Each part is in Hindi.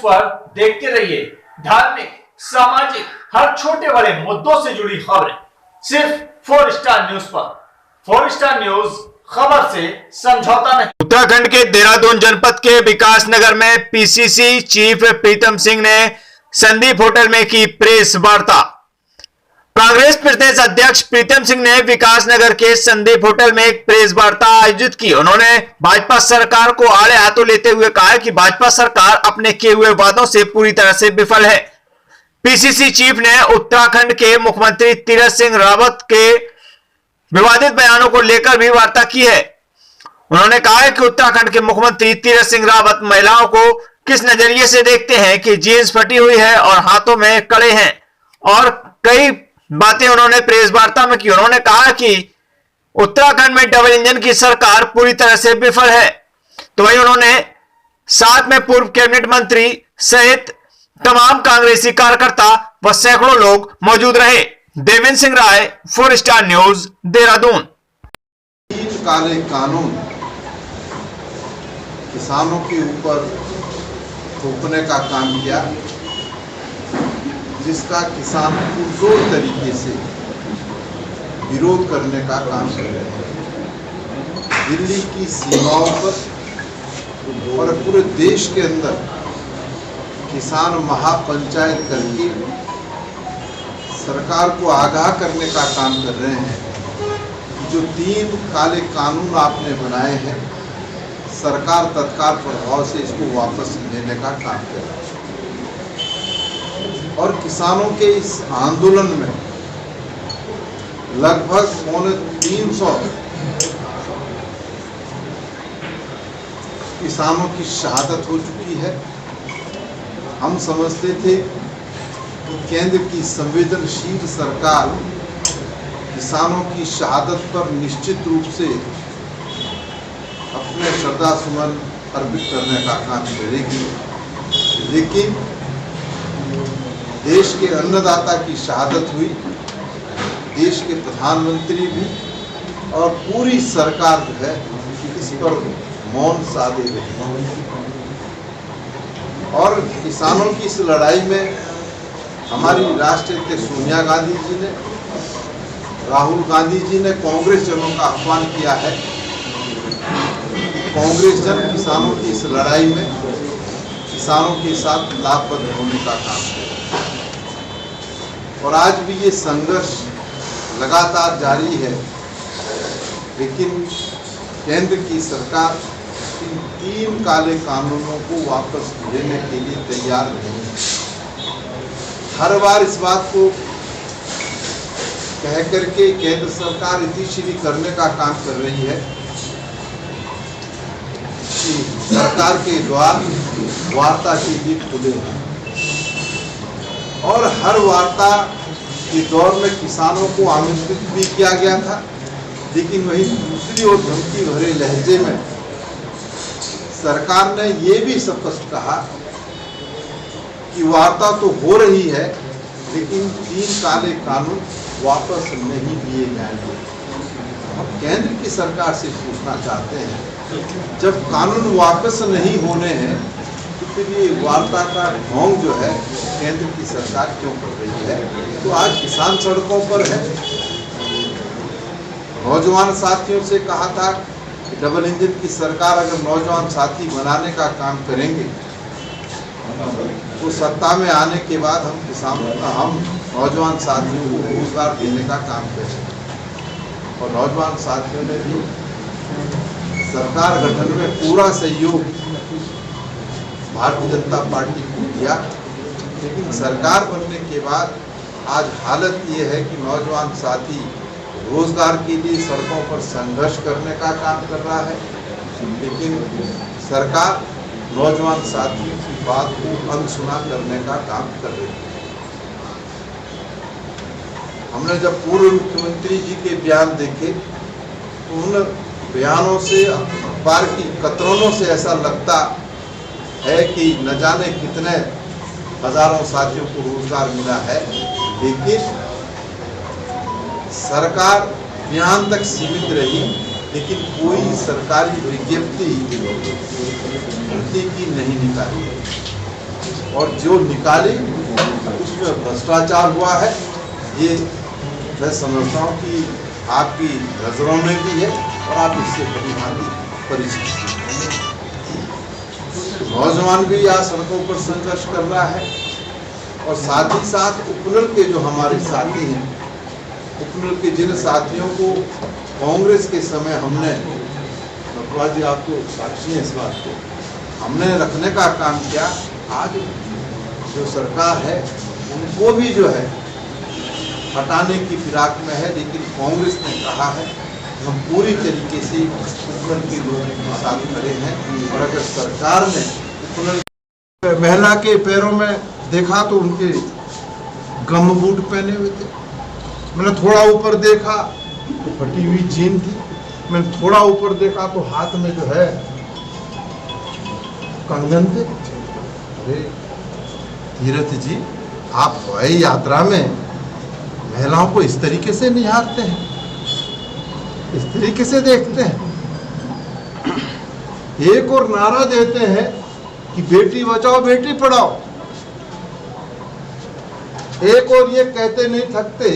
पर देखते रहिए धार्मिक, सामाजिक, हर छोटे बड़े मुद्दों से जुड़ी खबरें सिर्फ 4 स्टार न्यूज पर। 4 स्टार न्यूज, खबर से समझौता नहीं। उत्तराखंड के देहरादून जनपद के विकास नगर में पीसीसी चीफ प्रीतम सिंह ने संदीप होटल में की प्रेस वार्ता। कांग्रेस प्रदेश अध्यक्ष प्रीतम सिंह ने विकास नगर के संदीप होटल में एक प्रेस वार्ता आयोजित की। उन्होंने भाजपा सरकार को आड़े हाथों लेते हुए कहा कि भाजपा सरकार अपने किए हुए वादों से पूरी तरह से विफल है। पीसीसी चीफ ने उत्तराखंड के मुख्यमंत्री तीरथ सिंह रावत के विवादित बयानों को लेकर भी वार्ता की है। उन्होंने कहा है कि उत्तराखंड के मुख्यमंत्री तीरथ सिंह रावत महिलाओं को किस नजरिए से देखते हैं कि जीन्स फटी हुई है और हाथों में कड़े हैं, और कई बातें उन्होंने प्रेस वार्ता में की। उन्होंने कहा कि उत्तराखंड में डबल इंजन की सरकार पूरी तरह से विफल है। तो वहीं उन्होंने साथ में पूर्व कैबिनेट मंत्री सहित तमाम कांग्रेसी कार्यकर्ता व सैकड़ों लोग मौजूद रहे। देवेंद्र सिंह राय, 4 स्टार न्यूज, देहरादून। काले कानून किसानों के ऊपर थोपने का काम किया, जिसका किसान पुरजोर तरीके से विरोध करने का काम कर रहे हैं। दिल्ली की सीमाओं पर और पूरे देश के अंदर किसान महापंचायत करके सरकार को आगाह करने का काम कर रहे हैं कि जो 3 काले कानून आपने बनाए हैं, सरकार तत्काल प्रभाव से इसको वापस लेने का काम कर रही है। और किसानों के इस आंदोलन में लगभग 350 किसानों की शहादत हो चुकी है। हम समझते थे कि केंद्र की संवेदनशील सरकार किसानों की शहादत पर निश्चित रूप से अपने श्रद्धा सुमन अर्पित करने का काम करेगी, लेकिन देश के अन्नदाता की शहादत हुई, देश के प्रधानमंत्री भी और पूरी सरकार जो है इस पर मौन साधे रही। और किसानों की इस लड़ाई में हमारी राष्ट्रीय अध्यक्ष सोनिया गांधी जी ने, राहुल गांधी जी ने कांग्रेस जनों का आह्वान किया है। कांग्रेस जन किसानों की इस लड़ाई में किसानों के साथ लाभबद्ध होने का काम करें। और आज भी ये संघर्ष लगातार जारी है, लेकिन केंद्र की सरकार इन 3 काले कानूनों को वापस लेने के लिए तैयार नहीं है। हर बार इस बात को कह करके केंद्र सरकार इतिश्री करने का काम कर रही है कि सरकार के द्वार वार्ता के लिए खुले हैं, और हर वार्ता के दौर में किसानों को आमंत्रित भी किया गया था, लेकिन वहीं दूसरी ओर धमकी भरे लहजे में सरकार ने ये भी स्पष्ट कहा कि वार्ता तो हो रही है, लेकिन 3 काले कानून वापस नहीं लिए जाएंगे। हम केंद्र की सरकार से पूछना चाहते हैं, जब कानून वापस नहीं होने हैं तो फिर ये वार्ता का ढोंग जो है केंद्र की सरकार क्यों कर रही है? तो आज किसान सड़कों पर है। नौजवान साथियों से कहा था कि डबल इंजन की सरकार अगर नौजवान साथी बनाने का काम करेंगे तो सत्ता में आने के बाद हम नौजवान साथियों को रोजगार देने का काम करेंगे। और नौजवान साथियों ने भी सरकार गठन में पूरा सहयोग भारतीय जनता पार्टी को दिया, लेकिन सरकार बनने के बाद आज हालत ये है कि नौजवान साथी रोजगार के लिए सड़कों पर संघर्ष करने का काम कर रहा है, लेकिन सरकार नौजवान साथियों की बात को अनसुना करने का काम कर रही है। हमने जब पूर्व मुख्यमंत्री जी के बयान देखे तो उन बयानों से, अखबार की कतरनों से ऐसा लगता है कि न जाने कितने हजारों साथियों को रोजगार मिला है, लेकिन सरकार बयान तक सीमित रही, लेकिन कोई सरकारी विज्ञप्ति की नहीं निकाली। और जो निकाली उसमें भ्रष्टाचार हुआ है, ये मैं समझता हूँ कि आपकी नजरों में भी है और आप इससे भली परिचित हैं। नौजवान भी आज सड़कों पर संघर्ष कर रहा है और साथ ही साथ उपनल के जो हमारे साथी हैं, उपनल के जिन साथियों को कांग्रेस के समय हमने, नटवार जी आपको साक्षी हैं इस बात को, हमने रखने का काम किया। आज जो सरकार है उनको भी जो है हटाने की फिराक में है, लेकिन कांग्रेस ने कहा है हम पूरी तरीके से उपनल के लोगों के साथ खड़े हैं। और अगर सरकार ने उपनल महिला के पैरों में देखा तो उनके गम बूट पहने हुए थे, मैंने थोड़ा ऊपर देखा तो फटी हुई जीन थी, मैंने थोड़ा ऊपर देखा तो हाथ में जो है कंगन थे। अरे तीरथ जी, आप हवाई यात्रा में महिलाओं को इस तरीके से निहारते हैं, इस तरीके से देखते हैं। एक और नारा देते हैं कि बेटी बचाओ बेटी पढ़ाओ, एक और ये कहते नहीं थकते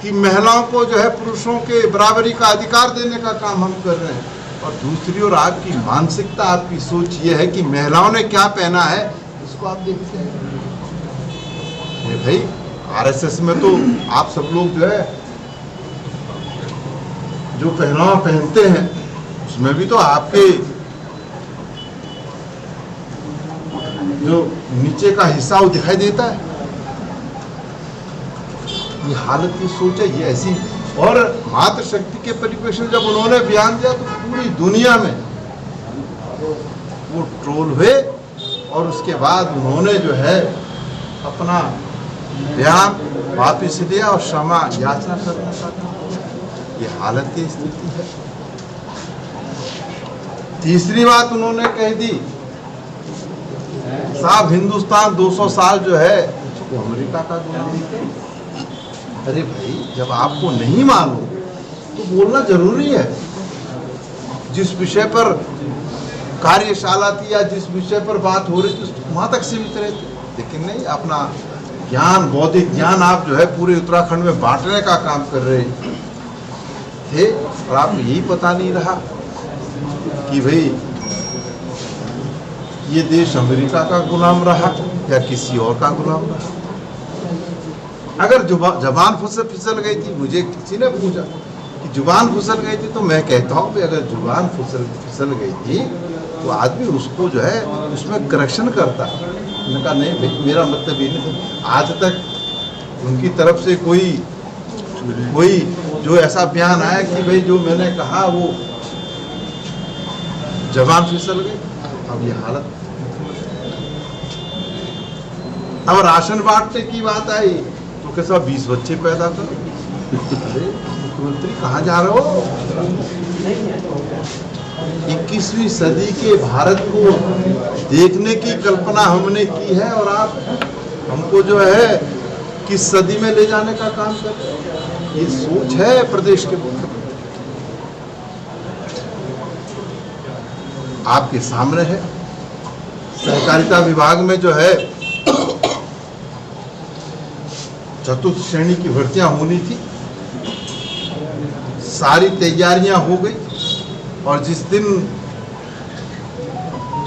कि महिलाओं को जो है पुरुषों के बराबरी का अधिकार देने का काम हम कर रहे हैं। और दूसरी ओर आपकी मानसिकता, आपकी सोच ये है कि महिलाओं ने क्या पहना है इसको आप देखते हैं। भाई आरएसएस में तो आप सब लोग जो है जो पहनावा पहनते हैं उसमें भी तो आपके जो नीचे का हिस्सा वो दिखाई देता है। ये हालत की सोच है ये ऐसी। और मातृशक्ति के परिप्रेक्ष्य जब उन्होंने बयान दिया तो पूरी दुनिया में वो ट्रोल हुए और उसके बाद उन्होंने जो है अपना बयान वापिस लिया और क्षमा याचना करना चाहता। ये हालत की स्थिति है। तीसरी बात उन्होंने कह दी, साहब हिंदुस्तान 200 साल जो है वो अमेरिका का गुलाम है। अरे भाई, जब आपको नहीं मालूम तो बोलना जरूरी है। जिस विषय पर कार्यशाला थी या जिस विषय पर बात हो रही थी वहां तक सीमित रहते, लेकिन नहीं, अपना ज्ञान, बौद्धिक ज्ञान आप जो है पूरे उत्तराखंड में बांटने का काम कर रहे थे। और आपको यही पता नहीं रहा कि भाई ये देश अमेरिका का गुलाम रहा या किसी और का गुलाम रहा। अगर जुबान फिसल गई थी, मुझे किसी ने पूछा कि जुबान फिसल गई थी, तो मैं कहता हूँ कि अगर जुबान फिसल गई थी तो आदमी उसको जो है उसमें करेक्शन करता है। मैंने कहा नहीं भाई, मेरा मतलब ये नहीं। आज तक उनकी तरफ से कोई जो ऐसा बयान आया कि भाई जो मैंने कहा वो जबान फिसल गई। अब ये हालत। अब राशन बांटने की बात आई तो कैसा 20 बच्चे पैदा करो। अरे मुख्यमंत्री कहाँ जा रहे हो? 21वीं सदी के भारत को देखने की कल्पना हमने की है और आप हमको जो है किस सदी में ले जाने का काम कर रहे हैं। ये सोच है प्रदेश के मुख्यमंत्री, आपके सामने है। सहकारिता विभाग में जो है चतुर्थ श्रेणी की भर्तियां होनी थी, सारी तैयारियां हो गई और जिस दिन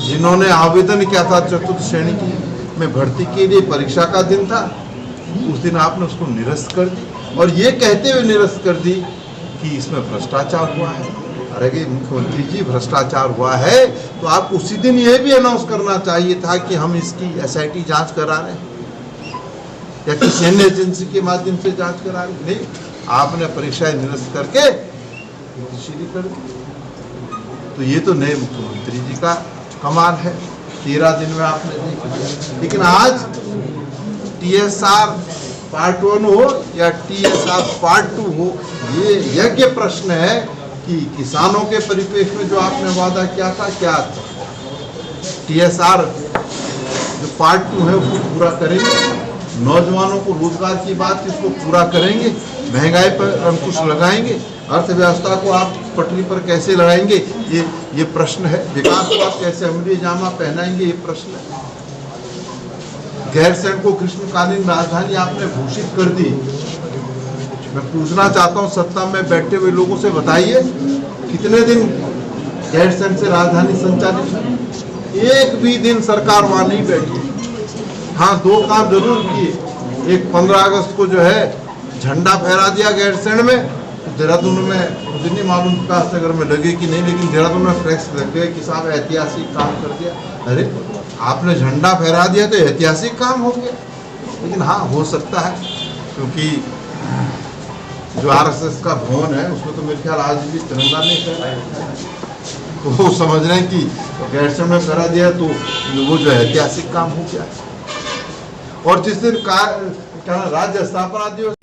जिन्होंने आवेदन किया था चतुर्थ श्रेणी की में भर्ती के लिए परीक्षा का दिन था, उस दिन आपने उसको निरस्त कर दी और ये कहते हुए निरस्त कर दी कि इसमें भ्रष्टाचार हुआ है। अरे मुख्यमंत्री जी, भ्रष्टाचार हुआ है तो आप उसी दिन ये भी अनाउंस करना चाहिए था कि हम इसकी SIT जांच करा रहे हैं या किसी अन्य एजेंसी के माध्यम से जांच करा रहे। नहीं, आपने परीक्षाएं निरस्त करके कर दी। तो ये तो नए मुख्यमंत्री जी का कमाल है। 13 दिन में आपने देखा। लेकिन आज TSR पार्ट 1 हो या TSR पार्ट 2 हो, ये यज्ञ प्रश्न है कि किसानों के परिप्रेक्ष्य में जो आपने वादा किया था, क्या TSR जो पार्ट 2 है उसको पूरा करेंगे, नौजवानों को रोजगार की बात इसको पूरा करेंगे, महंगाई पर अंकुश लगाएंगे, अर्थव्यवस्था को आप पटरी पर कैसे लड़ाएंगे, ये प्रश्न है। विकास को आप कैसे अमली जामा पहनाएंगे, ये प्रश्न है। गैरसैंण को ग्रीष्मकालीन राजधानी आपने घोषित कर दी। मैं पूछना चाहता हूं सत्ता में बैठे हुए लोगों से, बताइए कितने दिन गैरसैंण से राजधानी संचालित है? एक भी दिन सरकार वहां नहीं बैठी। हाँ, दो काम जरूर किए। एक 15 अगस्त को जो है झंडा फहरा दिया गैरसैंण में, देहरादून में मुझे नहीं मालूम विकास नगर में लगे कि नहीं, लेकिन देहरादून में फ्लैक्स लग गए कि साहब ऐतिहासिक काम कर दिया। अरे आपने झंडा फहरा दिया तो ऐतिहासिक काम हो गया। लेकिन हाँ, हो सकता है क्योंकि जो आरएसएस का भवन है उसमें तो मेरे ख्याल आज भी तिरंगा नहीं फहराया, तो वो समझ रहे हैं कि गैरसैंण में फहरा दिया तो वो जो ऐतिहासिक काम हो गया। और जिस दिन राज्य स्थापना दिवस